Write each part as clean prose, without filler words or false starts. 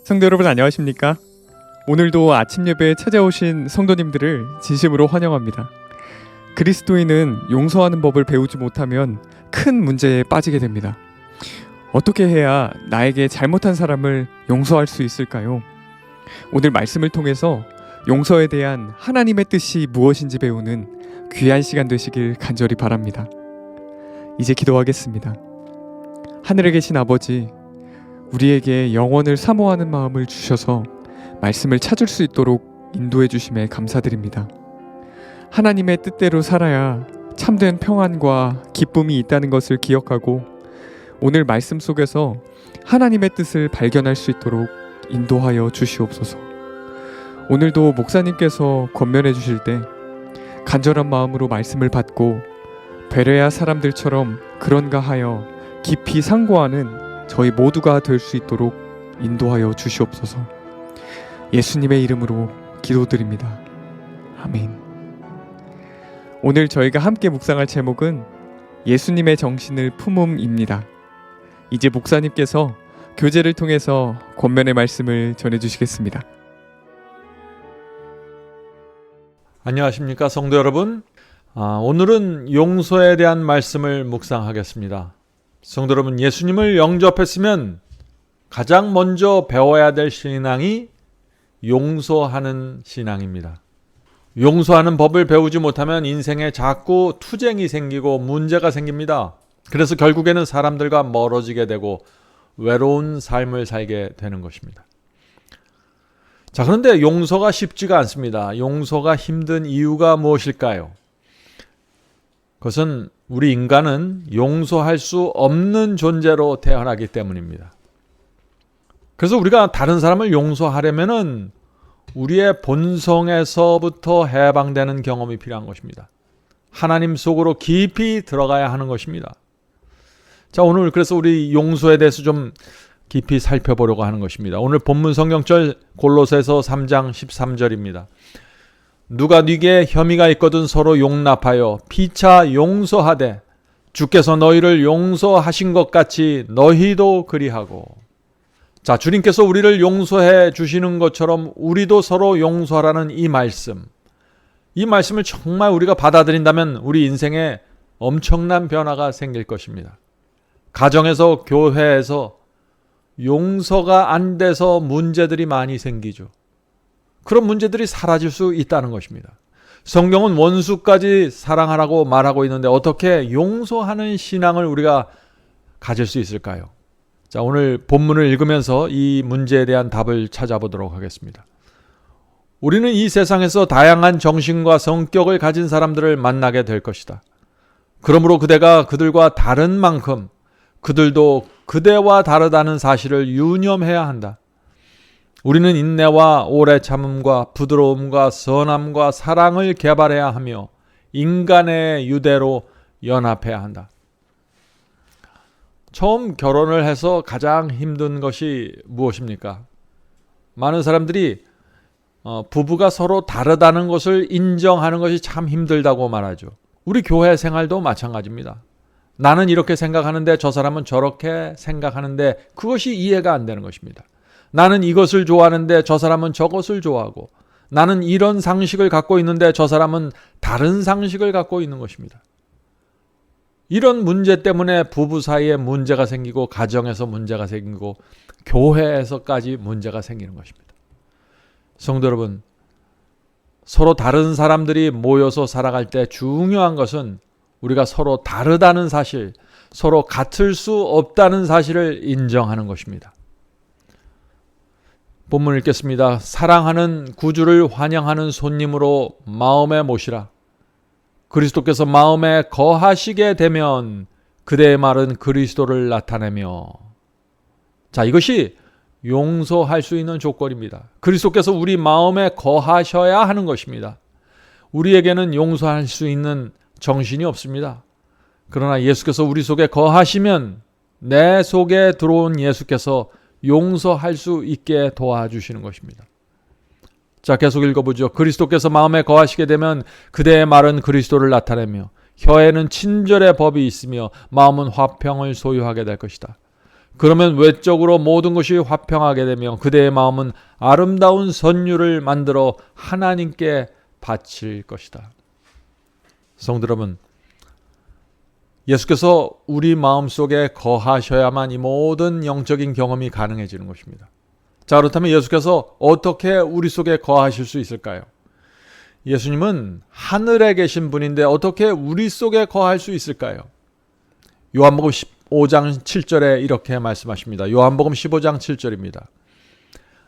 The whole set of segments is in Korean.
성도 여러분 안녕하십니까? 오늘도 아침 예배에 찾아오신 성도님들을 진심으로 환영합니다. 그리스도인은 용서하는 법을 배우지 못하면 큰 문제에 빠지게 됩니다. 어떻게 해야 나에게 잘못한 사람을 용서할 수 있을까요? 오늘 말씀을 통해서 용서에 대한 하나님의 뜻이 무엇인지 배우는 귀한 시간 되시길 간절히 바랍니다. 이제 기도하겠습니다. 하늘에 계신 아버지, 우리에게 영원을 사모하는 마음을 주셔서 말씀을 찾을 수 있도록 인도해 주심에 감사드립니다. 하나님의 뜻대로 살아야 참된 평안과 기쁨이 있다는 것을 기억하고 오늘 말씀 속에서 하나님의 뜻을 발견할 수 있도록 인도하여 주시옵소서. 오늘도 목사님께서 권면해 주실 때 간절한 마음으로 말씀을 받고 베레아 사람들처럼 그런가 하여 깊이 상고하는 저희 모두가 될 수 있도록 인도하여 주시옵소서. 예수님의 이름으로 기도드립니다. 아멘. 오늘 저희가 함께 묵상할 제목은 예수님의 정신을 품음입니다. 이제 목사님께서 교제를 통해서 권면의 말씀을 전해주시겠습니다. 안녕하십니까 성도 여러분. 오늘은 용서에 대한 말씀을 묵상하겠습니다. 성도 여러분, 예수님을 영접했으면 가장 먼저 배워야 될 신앙이 용서하는 신앙입니다. 용서하는 법을 배우지 못하면 인생에 자꾸 투쟁이 생기고 문제가 생깁니다. 그래서 결국에는 사람들과 멀어지게 되고 외로운 삶을 살게 되는 것입니다. 자, 그런데 용서가 쉽지가 않습니다. 용서가 힘든 이유가 무엇일까요? 그것은 우리 인간은 용서할 수 없는 존재로 태어나기 때문입니다. 그래서 우리가 다른 사람을 용서하려면은 우리의 본성에서부터 해방되는 경험이 필요한 것입니다. 하나님 속으로 깊이 들어가야 하는 것입니다. 자, 오늘 그래서 우리 용서에 대해서 좀 깊이 살펴보려고 하는 것입니다. 오늘 본문 성경절 골로새서 3장 13절입니다. 누가 네게 혐의가 있거든 서로 용납하여 피차 용서하되 주께서 너희를 용서하신 것 같이 너희도 그리하고. 자, 주님께서 우리를 용서해 주시는 것처럼 우리도 서로 용서하라는 이 말씀을 정말 우리가 받아들인다면 우리 인생에 엄청난 변화가 생길 것입니다. 가정에서, 교회에서 용서가 안 돼서 문제들이 많이 생기죠. 그런 문제들이 사라질 수 있다는 것입니다. 성경은 원수까지 사랑하라고 말하고 있는데 어떻게 용서하는 신앙을 우리가 가질 수 있을까요? 자, 오늘 본문을 읽으면서 이 문제에 대한 답을 찾아보도록 하겠습니다. 우리는 이 세상에서 다양한 정신과 성격을 가진 사람들을 만나게 될 것이다. 그러므로 그대가 그들과 다른 만큼 그들도 그대와 다르다는 사실을 유념해야 한다. 우리는 인내와 오래 참음과 부드러움과 선함과 사랑을 개발해야 하며 인간의 유대로 연합해야 한다. 처음 결혼을 해서 가장 힘든 것이 무엇입니까? 많은 사람들이 부부가 서로 다르다는 것을 인정하는 것이 참 힘들다고 말하죠. 우리 교회 생활도 마찬가지입니다. 나는 이렇게 생각하는데 저 사람은 저렇게 생각하는데 그것이 이해가 안 되는 것입니다. 나는 이것을 좋아하는데 저 사람은 저것을 좋아하고 나는 이런 상식을 갖고 있는데 저 사람은 다른 상식을 갖고 있는 것입니다. 이런 문제 때문에 부부 사이에 문제가 생기고 가정에서 문제가 생기고 교회에서까지 문제가 생기는 것입니다. 성도 여러분, 서로 다른 사람들이 모여서 살아갈 때 중요한 것은 우리가 서로 다르다는 사실, 서로 같을 수 없다는 사실을 인정하는 것입니다. 본문 읽겠습니다. 사랑하는 구주를 환영하는 손님으로 마음에 모시라. 그리스도께서 마음에 거하시게 되면 그대의 말은 그리스도를 나타내며. 자, 이것이 용서할 수 있는 조건입니다. 그리스도께서 우리 마음에 거하셔야 하는 것입니다. 우리에게는 용서할 수 있는 정신이 없습니다. 그러나 예수께서 우리 속에 거하시면 내 속에 들어온 예수께서 용서할 수 있게 도와주시는 것입니다. 자, 계속 읽어보죠. 그리스도께서 마음에 거하시게 되면 그대의 말은 그리스도를 나타내며 혀에는 친절의 법이 있으며 마음은 화평을 소유하게 될 것이다. 그러면 외적으로 모든 것이 화평하게 되며 그대의 마음은 아름다운 선율을 만들어 하나님께 바칠 것이다. 성도 여러분, 예수께서 우리 마음속에 거하셔야만 이 모든 영적인 경험이 가능해지는 것입니다. 자, 그렇다면 예수께서 어떻게 우리 속에 거하실 수 있을까요? 예수님은 하늘에 계신 분인데 어떻게 우리 속에 거할 수 있을까요? 요한복음 15장 7절에 이렇게 말씀하십니다. 요한복음 15장 7절입니다.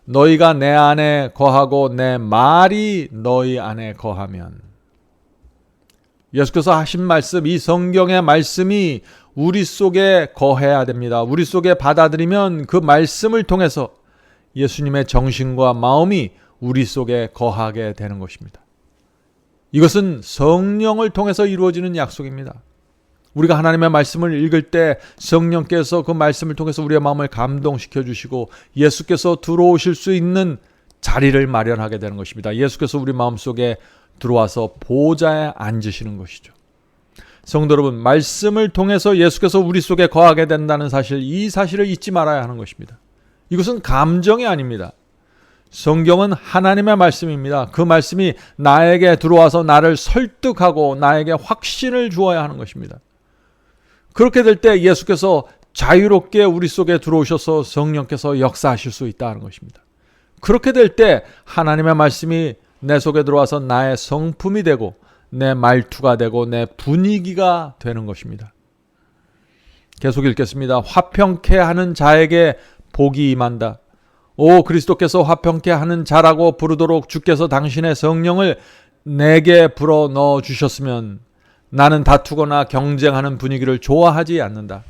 너희가 내 안에 거하고 내 말이 너희 안에 거하면. 예수께서 하신 말씀, 이 성경의 말씀이 우리 속에 거해야 됩니다. 우리 속에 받아들이면 그 말씀을 통해서 예수님의 정신과 마음이 우리 속에 거하게 되는 것입니다. 이것은 성령을 통해서 이루어지는 약속입니다. 우리가 하나님의 말씀을 읽을 때 성령께서 그 말씀을 통해서 우리의 마음을 감동시켜 주시고 예수께서 들어오실 수 있는 자리를 마련하게 되는 것입니다. 예수께서 우리 마음속에 들어와서 보좌에 앉으시는 것이죠. 성도 여러분, 말씀을 통해서 예수께서 우리 속에 거하게 된다는 사실, 이 사실을 잊지 말아야 하는 것입니다. 이것은 감정이 아닙니다. 성경은 하나님의 말씀입니다. 그 말씀이 나에게 들어와서 나를 설득하고 나에게 확신을 주어야 하는 것입니다. 그렇게 될 때 예수께서 자유롭게 우리 속에 들어오셔서 성령께서 역사하실 수 있다는 것입니다. 그렇게 될 때 하나님의 말씀이 내 속에 들어와서 나의 성품이 되고 내 말투가 되고 내 분위기가 되는 것입니다. 계속 읽겠습니다. 화평케 하는 자에게 복이 임한다. 오 그리스도께서 화평케 하는 자라고 부르도록 주께서 당신의 성령을 내게 불어 넣어 주셨으면 나는 다투거나 경쟁하는 분위기를 좋아하지 않는다.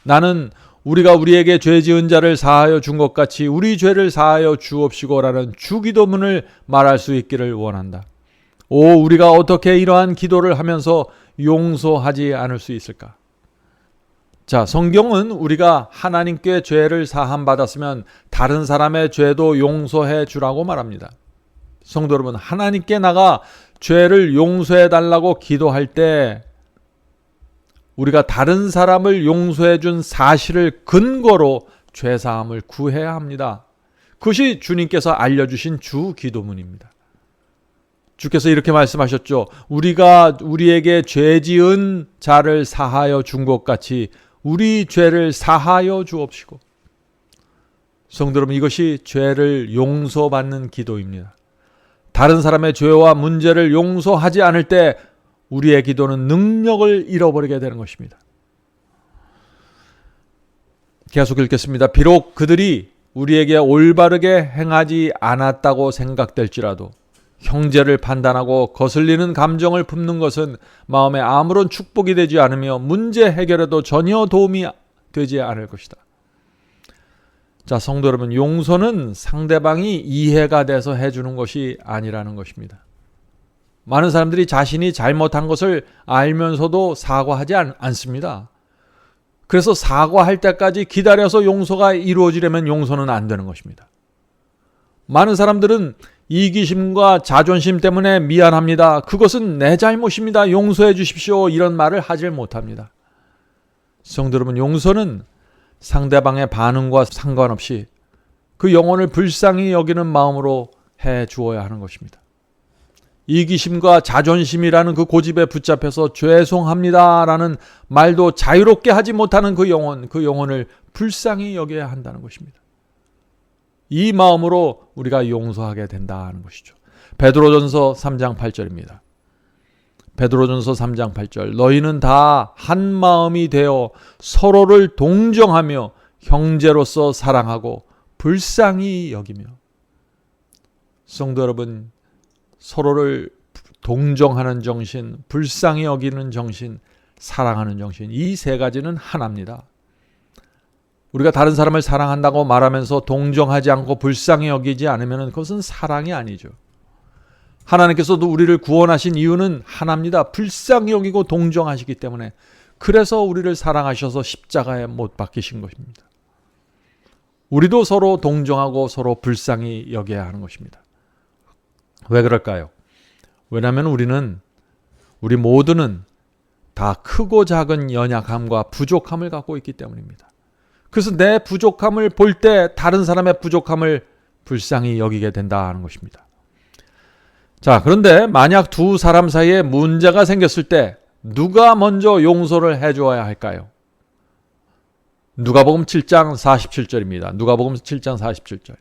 나는 우리가 우리에게 죄 지은 자를 사하여 준 것 같이 우리 죄를 사하여 주옵시고라는 주기도문을 말할 수 있기를 원한다. 오 우리가 어떻게 이러한 기도를 하면서 용서하지 않을 수 있을까? 자, 성경은 우리가 하나님께 죄를 사함 받았으면 다른 사람의 죄도 용서해 주라고 말합니다. 성도 여러분, 하나님께 나가 죄를 용서해 달라고 기도할 때 우리가 다른 사람을 용서해 준 사실을 근거로 죄 사함을 구해야 합니다. 그것이 주님께서 알려주신 주 기도문입니다. 주께서 이렇게 말씀하셨죠. 우리가 우리에게 죄 지은 자를 사하여 준 것 같이 우리 죄를 사하여 주옵시고. 성도 여러분, 이것이 죄를 용서받는 기도입니다. 다른 사람의 죄와 문제를 용서하지 않을 때 우리의 기도는 능력을 잃어버리게 되는 것입니다. 계속 읽겠습니다. 비록 그들이 우리에게 올바르게 행하지 않았다고 생각될지라도 형제를 판단하고 거슬리는 감정을 품는 것은 마음에 아무런 축복이 되지 않으며 문제 해결에도 전혀 도움이 되지 않을 것이다. 자, 성도 여러분, 용서는 상대방이 이해가 돼서 해주는 것이 아니라는 것입니다. 많은 사람들이 자신이 잘못한 것을 알면서도 사과하지 않습니다. 그래서 사과할 때까지 기다려서 용서가 이루어지려면 용서는 안 되는 것입니다. 많은 사람들은 이기심과 자존심 때문에 미안합니다. 그것은 내 잘못입니다. 용서해 주십시오. 이런 말을 하질 못합니다. 성도 여러분, 용서는 상대방의 반응과 상관없이 그 영혼을 불쌍히 여기는 마음으로 해 주어야 하는 것입니다. 이기심과 자존심이라는 그 고집에 붙잡혀서 죄송합니다라는 말도 자유롭게 하지 못하는 그 영혼을 불쌍히 여겨야 한다는 것입니다. 이 마음으로 우리가 용서하게 된다는 것이죠. 베드로전서 3장 8절입니다. 베드로전서 3장 8절. 너희는 다 한 마음이 되어 서로를 동정하며 형제로서 사랑하고 불쌍히 여기며. 성도 여러분, 서로를 동정하는 정신, 불쌍히 여기는 정신, 사랑하는 정신, 이 세 가지는 하나입니다. 우리가 다른 사람을 사랑한다고 말하면서 동정하지 않고 불쌍히 여기지 않으면 그것은 사랑이 아니죠. 하나님께서도 우리를 구원하신 이유는 하나입니다. 불쌍히 여기고 동정하시기 때문에. 그래서 우리를 사랑하셔서 십자가에 못 박히신 것입니다. 우리도 서로 동정하고 서로 불쌍히 여겨야 하는 것입니다. 왜 그럴까요? 왜냐하면 우리 모두는 다 크고 작은 연약함과 부족함을 갖고 있기 때문입니다. 그래서 내 부족함을 볼 때 다른 사람의 부족함을 불쌍히 여기게 된다는 것입니다. 자, 그런데 만약 두 사람 사이에 문제가 생겼을 때 누가 먼저 용서를 해줘야 할까요? 누가복음 7장 47절입니다. 누가복음 7장 47절.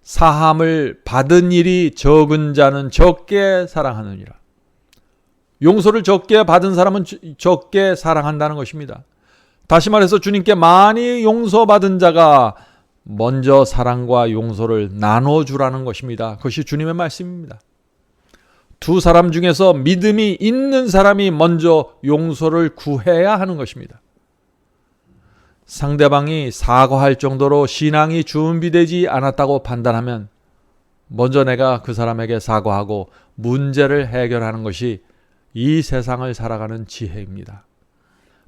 사함을 받은 일이 적은 자는 적게 사랑하느니라. 용서를 적게 받은 사람은 적게 사랑한다는 것입니다. 다시 말해서 주님께 많이 용서받은 자가 먼저 사랑과 용서를 나눠주라는 것입니다. 그것이 주님의 말씀입니다. 두 사람 중에서 믿음이 있는 사람이 먼저 용서를 구해야 하는 것입니다. 상대방이 사과할 정도로 신앙이 준비되지 않았다고 판단하면 먼저 내가 그 사람에게 사과하고 문제를 해결하는 것이 이 세상을 살아가는 지혜입니다.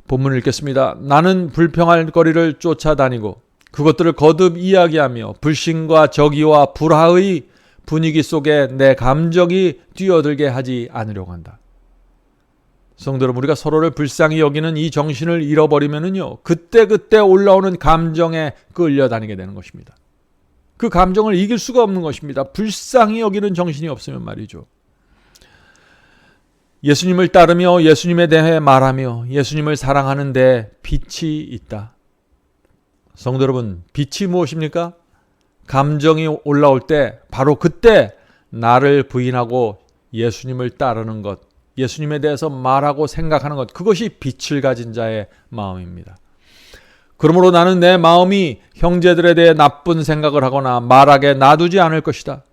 본문을 읽겠습니다. 나는 불평할 거리를 쫓아다니고 그것들을 거듭 이야기하며 불신과 적의와 불화의 분위기 속에 내 감정이 뛰어들게 하지 않으려고 한다. 성도 여러분, 우리가 서로를 불쌍히 여기는 이 정신을 잃어버리면은요, 그때그때 올라오는 감정에 끌려다니게 되는 것입니다. 그 감정을 이길 수가 없는 것입니다. 불쌍히 여기는 정신이 없으면 말이죠. 예수님을 따르며 예수님에 대해 말하며 예수님을 사랑하는 데 빛이 있다. 성도 여러분, 빛이 무엇입니까? 감정이 올라올 때 바로 그때 나를 부인하고 예수님을 따르는 것, 예수님에 대해서 말하고 생각하는 것, 그것이 빛을 가진 자의 마음입니다. 그러므로 나는 내 마음이 형제들에 대해 나쁜 생각을 하거나 말하게 놔두지 않을 것이다.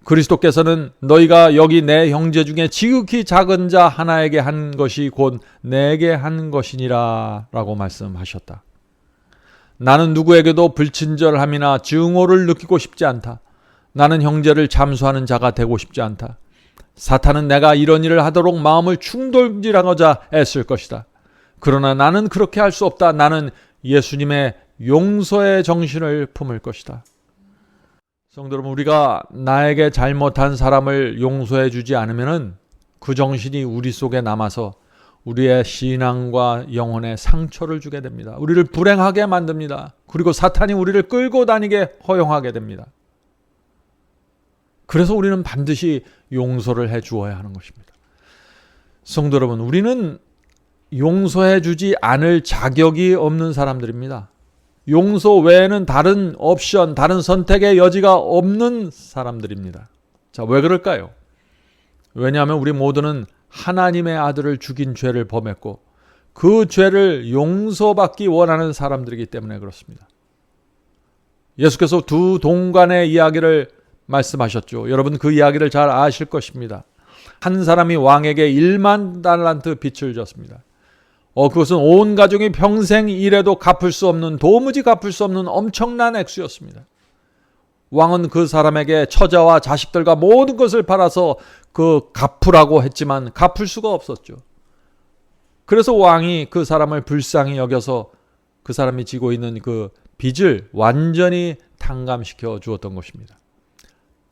그리스도께서는 너희가 여기 내 형제 중에 지극히 작은 자 하나에게 한 것이 곧 내게 한 것이니라 라고 말씀하셨다. 나는 누구에게도 불친절함이나 증오를 느끼고 싶지 않다. 나는 형제를 잠수하는 자가 되고 싶지 않다. 사탄은 내가 이런 일을 하도록 마음을 충동질하고자 애쓸 것이다. 그러나 나는 그렇게 할 수 없다. 나는 예수님의 용서의 정신을 품을 것이다. 성도 여러분, 우리가 나에게 잘못한 사람을 용서해 주지 않으면 그 정신이 우리 속에 남아서 우리의 신앙과 영혼에 상처를 주게 됩니다. 우리를 불행하게 만듭니다. 그리고 사탄이 우리를 끌고 다니게 허용하게 됩니다. 그래서 우리는 반드시 용서를 해 주어야 하는 것입니다. 성도 여러분, 우리는 용서해 주지 않을 자격이 없는 사람들입니다. 용서 외에는 다른 옵션, 다른 선택의 여지가 없는 사람들입니다. 자, 왜 그럴까요? 왜냐하면 우리 모두는 하나님의 아들을 죽인 죄를 범했고 그 죄를 용서받기 원하는 사람들이기 때문에 그렇습니다. 예수께서 두 동관의 이야기를 말씀하셨죠. 여러분 그 이야기를 잘 아실 것입니다. 한 사람이 왕에게 1만 달란트 빚을 졌습니다. 그것은 온 가족이 평생 일해도 갚을 수 없는, 도무지 갚을 수 없는 엄청난 액수였습니다. 왕은 그 사람에게 처자와 자식들과 모든 것을 팔아서 그 갚으라고 했지만 갚을 수가 없었죠. 그래서 왕이 그 사람을 불쌍히 여겨서 그 사람이 지고 있는 그 빚을 완전히 탕감시켜 주었던 것입니다.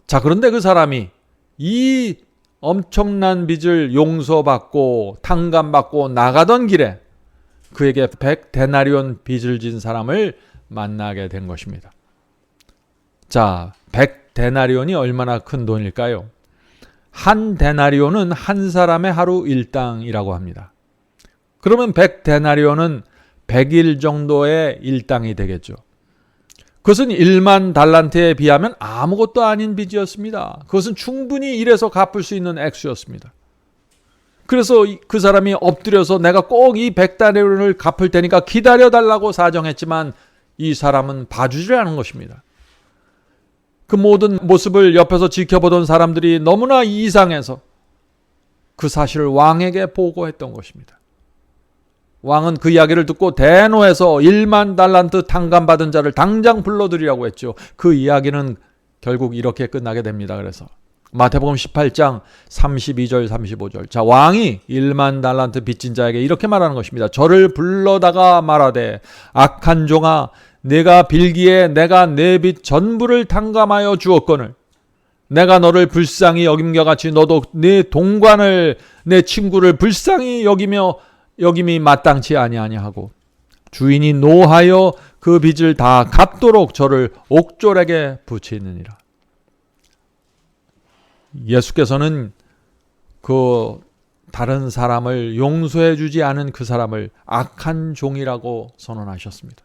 자, 그런데 그 사람이 이 엄청난 빚을 용서받고 탕감받고 나가던 길에 그에게 100데나리온 빚을 진 사람을 만나게 된 것입니다. 자, 100데나리온이 얼마나 큰 돈일까요? 한 데나리온은 한 사람의 하루 일당이라고 합니다. 그러면 100데나리온은 100일 정도의 일당이 되겠죠. 그것은 1만 달란트에 비하면 아무것도 아닌 빚이었습니다. 그것은 충분히 일해서 갚을 수 있는 액수였습니다. 그래서 그 사람이 엎드려서 내가 꼭 이 100데나리온을 갚을 테니까 기다려달라고 사정했지만 이 사람은 봐주질 않은 것입니다. 그 모든 모습을 옆에서 지켜보던 사람들이 너무나 이상해서 그 사실을 왕에게 보고했던 것입니다. 왕은 그 이야기를 듣고 대노해서 1만 달란트 탕감받은 자를 당장 불러들이라고 했죠. 그 이야기는 결국 이렇게 끝나게 됩니다. 그래서 마태복음 18장 32절 35절. 자, 왕이 1만 달란트 빚진 자에게 이렇게 말하는 것입니다. 저를 불러다가 말하되 악한 종아, 내가 빌기에 내가 내 빚 전부를 탕감하여 주었거늘 내가 너를 불쌍히 여김과 같이 너도 네 동관을, 내 친구를 불쌍히 여김이 마땅치 아니하고 주인이 노하여 그 그 빚을 다 갚도록 저를 옥졸에게 붙이느니라. 예수께서는 그 다른 사람을 용서해 주지 않은 그 사람을 악한 종이라고 선언하셨습니다.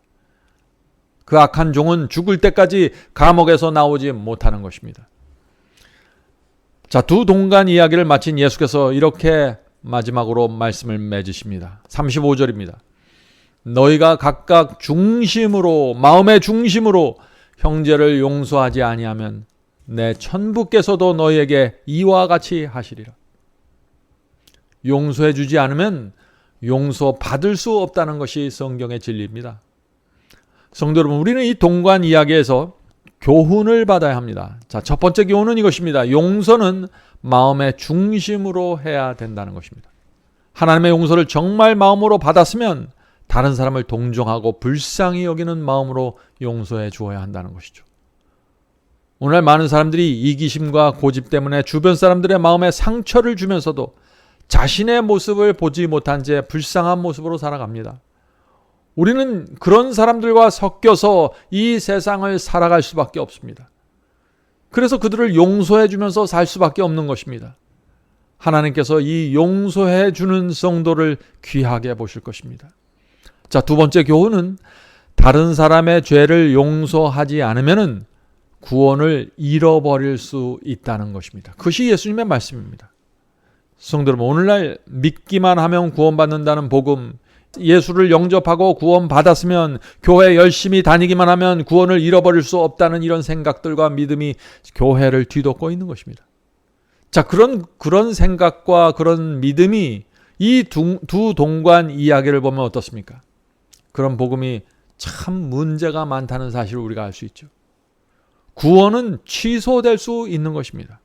그 악한 종은 죽을 때까지 감옥에서 나오지 못하는 것입니다. 자, 두 동간 이야기를 마친 예수께서 이렇게 마지막으로 말씀을 맺으십니다. 35절입니다. 너희가 각각 중심으로, 마음의 중심으로 형제를 용서하지 아니하면 내 천부께서도 너희에게 이와 같이 하시리라. 용서해 주지 않으면 용서받을 수 없다는 것이 성경의 진리입니다. 성도 여러분, 우리는 이 동관 이야기에서 교훈을 받아야 합니다. 자, 첫 번째 교훈은 이것입니다. 용서는 마음의 중심으로 해야 된다는 것입니다. 하나님의 용서를 정말 마음으로 받았으면 다른 사람을 동정하고 불쌍히 여기는 마음으로 용서해 주어야 한다는 것이죠. 오늘날 많은 사람들이 이기심과 고집 때문에 주변 사람들의 마음에 상처를 주면서도 자신의 모습을 보지 못한 채 불쌍한 모습으로 살아갑니다. 우리는 그런 사람들과 섞여서 이 세상을 살아갈 수밖에 없습니다. 그래서 그들을 용서해 주면서 살 수밖에 없는 것입니다. 하나님께서 이 용서해 주는 성도를 귀하게 보실 것입니다. 자, 두 번째 교훈은 다른 사람의 죄를 용서하지 않으면 구원을 잃어버릴 수 있다는 것입니다. 그것이 예수님의 말씀입니다. 성도 여러분, 오늘날 믿기만 하면 구원받는다는 복음, 예수를 영접하고 구원받았으면 교회 열심히 다니기만 하면 구원을 잃어버릴 수 없다는 이런 생각들과 믿음이 교회를 뒤덮고 있는 것입니다. 자, 그런 생각과 그런 믿음이 이 두 동관 이야기를 보면 어떻습니까? 그런 복음이 참 문제가 많다는 사실을 우리가 알 수 있죠. 구원은 취소될 수 있는 것입니다.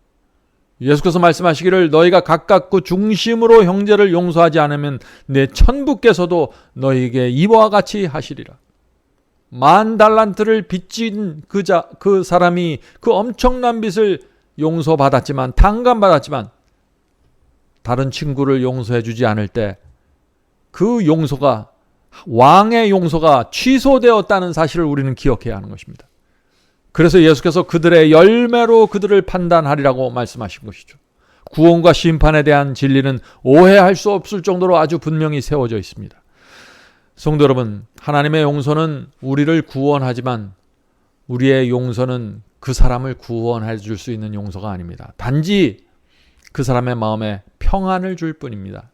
예수께서 말씀하시기를 너희가 각각 그 중심으로 형제를 용서하지 않으면 내 천부께서도 너희에게 이와 같이 하시리라. 10,000달란트를 빚진 그 사람이 그 엄청난 빚을 용서받았지만, 탕감받았지만 다른 친구를 용서해 주지 않을 때 그 용서가, 왕의 용서가 취소되었다는 사실을 우리는 기억해야 하는 것입니다. 그래서 예수께서 그들의 열매로 그들을 판단하리라고 말씀하신 것이죠. 구원과 심판에 대한 진리는 오해할 수 없을 정도로 아주 분명히 세워져 있습니다. 성도 여러분, 하나님의 용서는 우리를 구원하지만 우리의 용서는 그 사람을 구원해 줄 수 있는 용서가 아닙니다. 단지 그 사람의 마음에 평안을 줄 뿐입니다.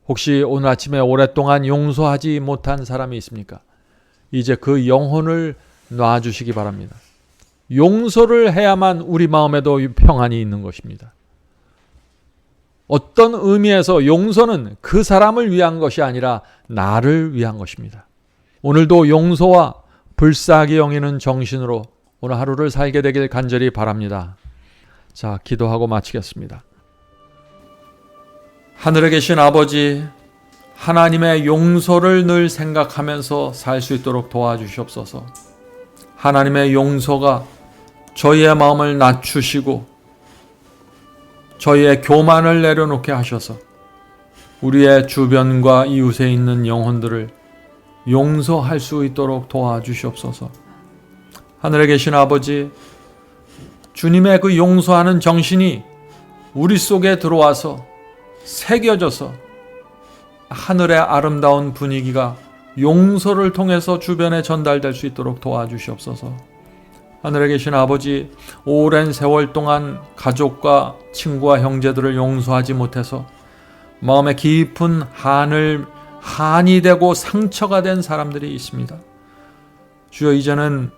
혹시 오늘 아침에 오랫동안 용서하지 못한 사람이 있습니까? 이제 그 영혼을 놔주시기 바랍니다. 용서를 해야만 우리 마음에도 평안이 있는 것입니다. 어떤 의미에서 용서는 그 사람을 위한 것이 아니라 나를 위한 것입니다. 오늘도 용서와 불쌍히 여기는 정신으로 오늘 하루를 살게 되길 간절히 바랍니다. 자, 기도하고 마치겠습니다. 하늘에 계신 아버지, 하나님의 용서를 늘 생각하면서 살 수 있도록 도와주시옵소서. 하나님의 용서가 저희의 마음을 낮추시고 저희의 교만을 내려놓게 하셔서 우리의 주변과 이웃에 있는 영혼들을 용서할 수 있도록 도와주시옵소서. 하늘에 계신 아버지, 주님의 그 용서하는 정신이 우리 속에 들어와서 새겨져서 하늘의 아름다운 분위기가 용서를 통해서 주변에 전달될 수 있도록 도와주시옵소서. 하늘에 계신 아버지, 오랜 세월 동안 가족과 친구와 형제들을 용서하지 못해서 마음에 깊은 한이 되고 상처가 된 사람들이 있습니다. 주여, 이제는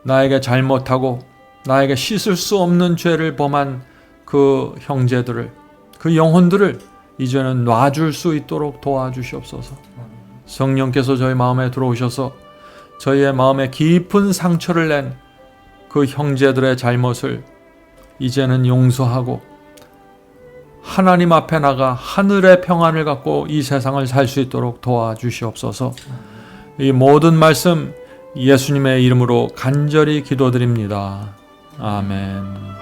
나에게 잘못하고 나에게 씻을 수 없는 죄를 범한 그 형제들을, 그 영혼들을 이제는 놔줄 수 있도록 도와주시옵소서. 성령께서 저희 마음에 들어오셔서 저희의 마음에 깊은 상처를 낸 그 형제들의 잘못을 이제는 용서하고 하나님 앞에 나가 하늘의 평안을 갖고 이 세상을 살 수 있도록 도와주시옵소서. 이 모든 말씀 예수님의 이름으로 간절히 기도드립니다. 아멘.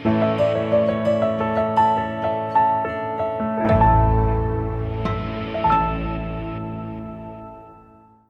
감사합니다.